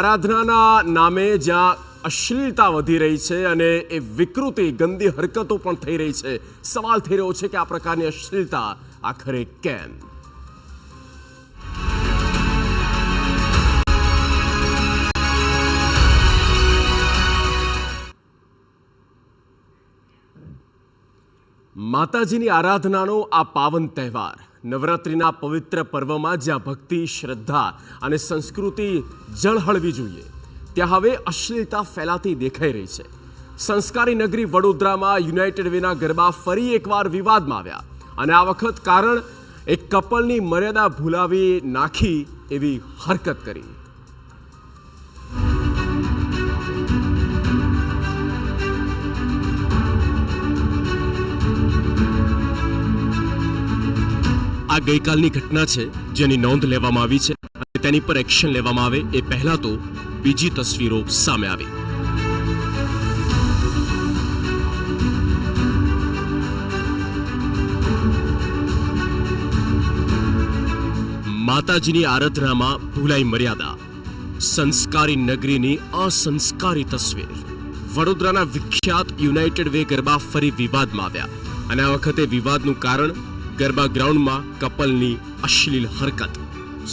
આરાધનાના નામે જ્યાં અશ્લીલતા વધી રહી છે અને એ વિકૃતિ ગંદી હરકતો પણ થઈ રહી છે, સવાલ થઈ રહ્યો છે કે આ પ્રકારની અશ્લીલતા આખરે કેમ? માતાજીની આરાધનાનો આ પાવન તહેવાર, નવરાત્રિના પવિત્ર પર્વમાં જ્યાં ભક્તિ, શ્રદ્ધા અને સંસ્કૃતિ ઝળહળવી જોઈએ, ત્યાં હવે અશ્લીલતા ફેલાતી દેખાઈ રહી છે. સંસ્કારી નગરી વડોદરામાં યુનાઇટેડ વેના ગરબા ફરી એકવાર વિવાદમાં આવ્યા અને આ વખત કારણ એક કપલની મર્યાદા ભૂલાવી નાખી એવી હરકત કરી. આ ગઈકાલની ઘટના છે જેની નોંધ લેવામાં આવી છે અને તેની પર એક્શન લેવામાં આવે એ પહેલા તો બીજી તસવીરો સામે આવી. માતાજીની આરાધનામાં ભૂલાઈ મર્યાદા, સંસ્કારી નગરીની અસંસ્કારી તસવીર. વડોદરાના વિખ્યાત યુનાઇટેડ વે ગરબા ફરી વિવાદમાં આવ્યા અને આ વખતે વિવાદનું કારણ ગરબા ગ્રાઉન્ડમાં કપલની અશ્લીલ હરકત.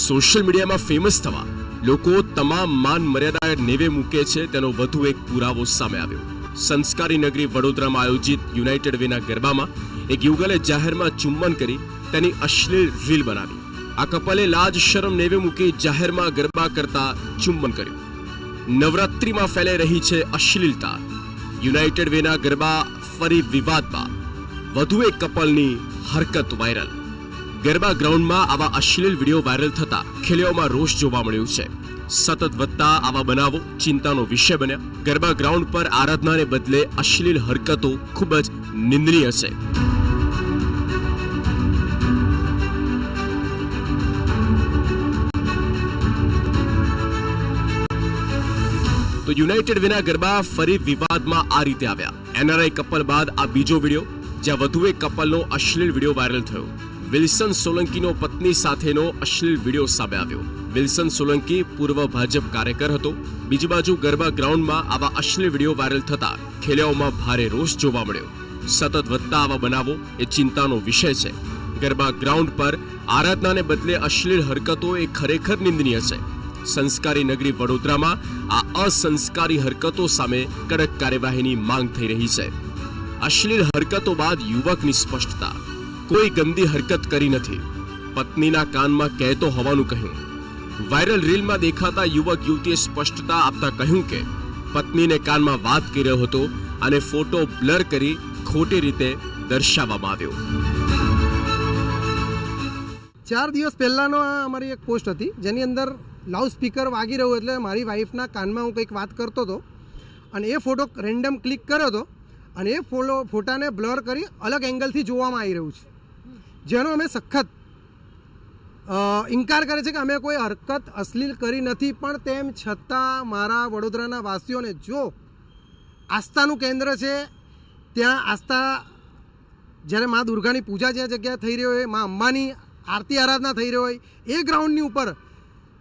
સોશિયલ મીડિયામાં ફેમસ થવા લોકો તમામ માન મર્યાદા નેવે મૂકે છે તેનો વધુ એક પુરાવો સામે આવ્યો. સંસ્કારી નગરી વડોદરામાં આયોજિત યુનાઇટેડ વેના ગરબામાં એક યુગલે જાહેરમાં ચુંબન કરી તેની અશ્લીલ રીલ બનાવી. આ કપલે લાજ શરમ નેવે મૂકી જાહેરમાં ગરબા કરતા ચુંબન કર્યું. નવરાત્રિમાં ફેલાઈ રહી છે અશ્લીલતા. યુનાઇટેડ વેના ગરબા ફરી વિવાદમાં, વધુ એક કપલની હરકત વાયરલ. ગરબા ગ્રાઉન્ડમાં આવા અશ્લીલ વિડીયો વાયરલ થતા ખેલૈયાઓમાં રોષ જોવા મળ્યું છે. સતત વધતા આવા બનાવો ચિંતાનો વિષય બન્યા. ગરબા ગ્રાઉન્ડ પર આરાધનાને બદલે અશ્લીલ હરકતો ખૂબ જ નિંદનીય છે. તો યુનાઇટેડ વેના ગરબા ફરી વિવાદમાં આ રીતે આવ્યા. એનઆરઆઈ કપલ બાદ આ બીજો વિડીયો, જ્યાં વધુ એક કપલનો અશ્લીલ વિડીયો વાયરલ થયો. વિલ્સન સોલંકીનો પત્ની સાથેનો અશ્લીલ વિડીયો સામે આવ્યો. વિલ્સન સોલંકી પૂર્વ ભાજપ કાર્યકર હતો. બીજી બાજુ ગરબા ગ્રાઉન્ડમાં આવા અશ્લીલ વિડીયો વાયરલ થતા ખેલૈયાઓમાં ભારે રોષ જોવા મળ્યો. સતત વધતા આવા બનાવો એ ચિંતાનો વિષય છે. ગરબા ગ્રાઉન્ડ પર આરાધનાને બદલે અશ્લીલ હરકતો એ ખરેખર નિંદનીય છે. સંસ્કારી નગરી વડોદરામાં આ અસંસ્કારી હરકતો સામે કડક કાર્યવાહીની માંગ થઈ રહી છે. અશ્લીલ હરકતો બાદ યુવકની સ્પષ્ટતા. કોઈ ગંદી હરકત કરી નથી, પત્નીના કાનમાં કહેતો હોવાનું કહ્યું. વાયરલ રીલમાં દેખાતા યુવક યુવતીએ સ્પષ્ટતા આપતા કહ્યું કે પત્નીને કાનમાં વાત કરી રહ્યો હતો અને ફોટો બ્લર કરી ખોટી રીતે દર્શાવવામાં આવ્યો. 4 દિવસ પહેલાંનો અમારી એક પોસ્ટ હતી જેની અંદર લાઉડ સ્પીકર વાગી રહ્યું, એટલે મારી વાઈફના કાનમાં હું કંઈક વાત કરતો હતો અને એ ફોટો રેન્ડમ ક્લિક કર્યો હતો અને એ ફોટાને બ્લર કરી અલગ એંગલથી જોવામાં આવી રહ્યું છે, જેનો અમે સખત ઇનકાર કરે છે કે અમે કોઈ હરકત અશ્લીલ કરી નથી. પણ તેમ છતાં મારા વડોદરાના વાસીઓને, જો આસ્થાનું કેન્દ્ર છે, ત્યાં આસ્થા જ્યારે મા દુર્ગાની પૂજા જે જગ્યાએ થઈ રહી હોય, મા અંબાની આરતી આરાધના થઈ રહી હોય, એ ગ્રાઉન્ડની ઉપર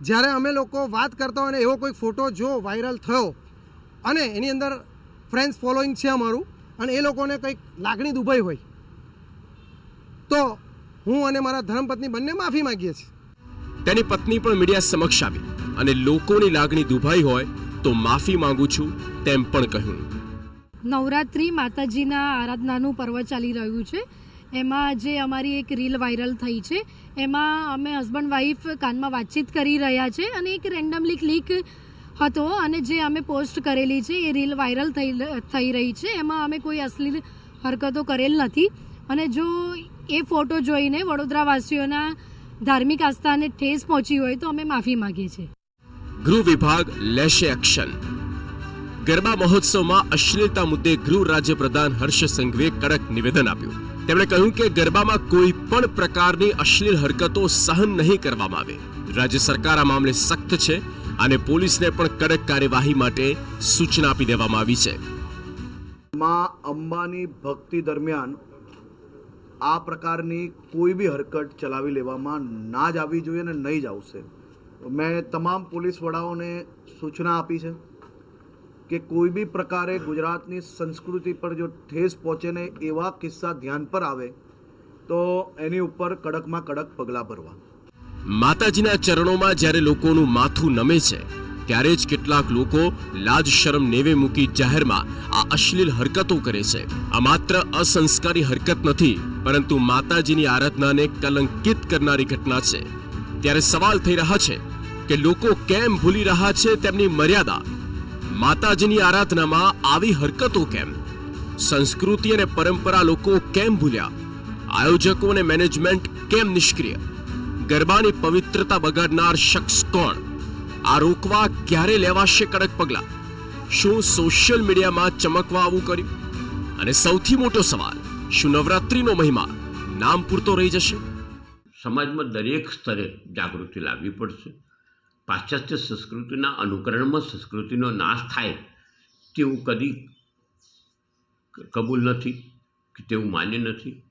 જ્યારે અમે લોકો વાત કરતા હોય ને એવો કોઈ ફોટો જો વાયરલ થયો અને એની અંદર ફ્રેન્ડ્સ ફોલોઈંગ છે અમારું અને એ લોકોને કંઈક લાગણી દુભાઈ હોય તો હું અને મારા ધર્મપત્ની બંને માફી માંગીએ છીએ. તેની પત્ની પણ મીડિયા સમક્ષ આવી અને લોકોની લાગણી દુભાઈ હોય તો માફી માંગુ છું તેમ પણ કહ્યું. નવરાત્રિ માતાજીના આરાધનાનું પર્વ ચાલી રહ્યું છે. એમાં જે અમારી એક રીલ વાયરલ થઈ છે એમાં અમે હસબન્ડ વાઈફ કાનમાં વાતચીત કરી રહ્યા છે અને એક રેન્ડમલી ક્લિક હતો અને જે અમે પોસ્ટ કરેલી છે એ રીલ વાયરલ થઈ રહી છે. એમાં અમે કોઈ અશ્લીલ હરકતો કરેલ નથી અને જો એ ફોટો જોઈને વડોદરાવાસીઓના ધાર્મિક આસ્થાને ઠેસ પહોંચી હોય તો અમે માફી માંગીએ છીએ. ગૃહ વિભાગ લેશે એક્શન. ગરબા મહોત્સવમાં અશ્લીલતા મુદ્દે ગૃહ રાજ્ય પ્રધાન હર્ષ સંઘવીએ કડક નિવેદન આપ્યું. તેમણે કહ્યું કે ગરબામાં કોઈ પણ પ્રકારની અશ્લીલ હરકતો સહન નહીં કરવામાં આવે. રાજ્ય સરકાર આ મામલે સખ્ત છે અને પોલીસને પણ કડક કાર્યવાહી માટે સૂચના આપી દેવામાં આવી છે. માં અંબાની ભક્તિ દરમિયાન આ પ્રકારની કોઈ બી હરકત ચલાવી લેવામાં ના જ આવવી જોઈએ અને નહીં જ આવશે. મેં તમામ પોલીસ વડાઓને સૂચના આપી છે કે કોઈ બી પ્રકારે ગુજરાતની સંસ્કૃતિ પર જો ઠેસ પહોંચે ને એવા કિસ્સા ધ્યાન પર આવે તો એની ઉપર કડકમાં કડક પગલાં ભરવા. માતાજીના ચરણોમાં જ્યારે લોકોનું માથું નમે છે ત્યારે જ કેટલાક લોકો લાજ શરમ નેવે મૂકી જાહેરમાં આ અશ્લીલ હરકતો કરે છે. આ માત્ર અસંસ્કારી હરકત નથી, પરંતુ માતાજીની આરાધનાને કલંકિત કરનારી ઘટના છે. ત્યારે સવાલ થઈ રહ્યા છે કે લોકો કેમ ભૂલી રહ્યા છે તેમની મર્યાદા? માતાજીની આરાધનામાં આવી હરકતો કેમ? સંસ્કૃતિ અને પરંપરા લોકો કેમ ભૂલ્યા? આયોજકો અને મેનેજમેન્ટ કેમ નિષ્ક્રિય? ગરબાની પવિત્રતા બગાડનાર શખ્સ કોણ? આ રોકવા ક્યારે લેવાશે કડક પગલાં? શું સોશિયલ મીડિયામાં ચમકવા આવું કર્યું? અને સૌથી મોટો સવાલ, શું નવરાત્રીનો મહિમા નામ પૂરતો રહી જશે? સમાજમાં દરેક સ્તરે જાગૃતિ લાવવી પડશે. પાશ્ચાત્ય સંસ્કૃતિના અનુકરણમાં સંસ્કૃતિનો નાશ થાય તેવું કદી કબૂલ નથી, કે તેવું માન્ય નથી.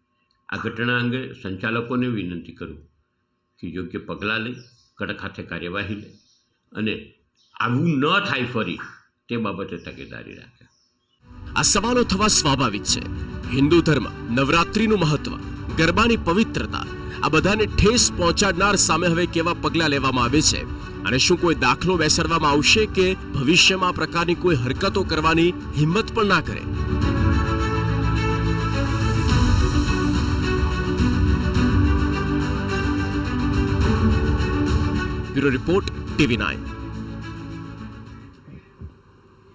આ ઘટના અંગે સંચાલકોને વિનંતી કરું કે યોગ્ય પગલાં લઈ કડક હાથે કાર્યવાહી લે અને આવું ન થાય ફરી તે બાબતે તકેદારી રાખે. આ સવાલો થવા સ્વાભાવિક છે. હિન્દુ ધર્મ, નવરાત્રીનું મહત્વ, ગરબાની પવિત્રતા, આ બધાને ઠેસ પહોંચાડનાર સામે હવે કેવા પગલાં લેવામાં આવે છે? અને શું કોઈ દાખલો બેસાડવામાં આવશે કે ભવિષ્યમાં આ પ્રકારની કોઈ હરકતો કરવાની હિંમત પણ ના કરે? Bureau report, TV9.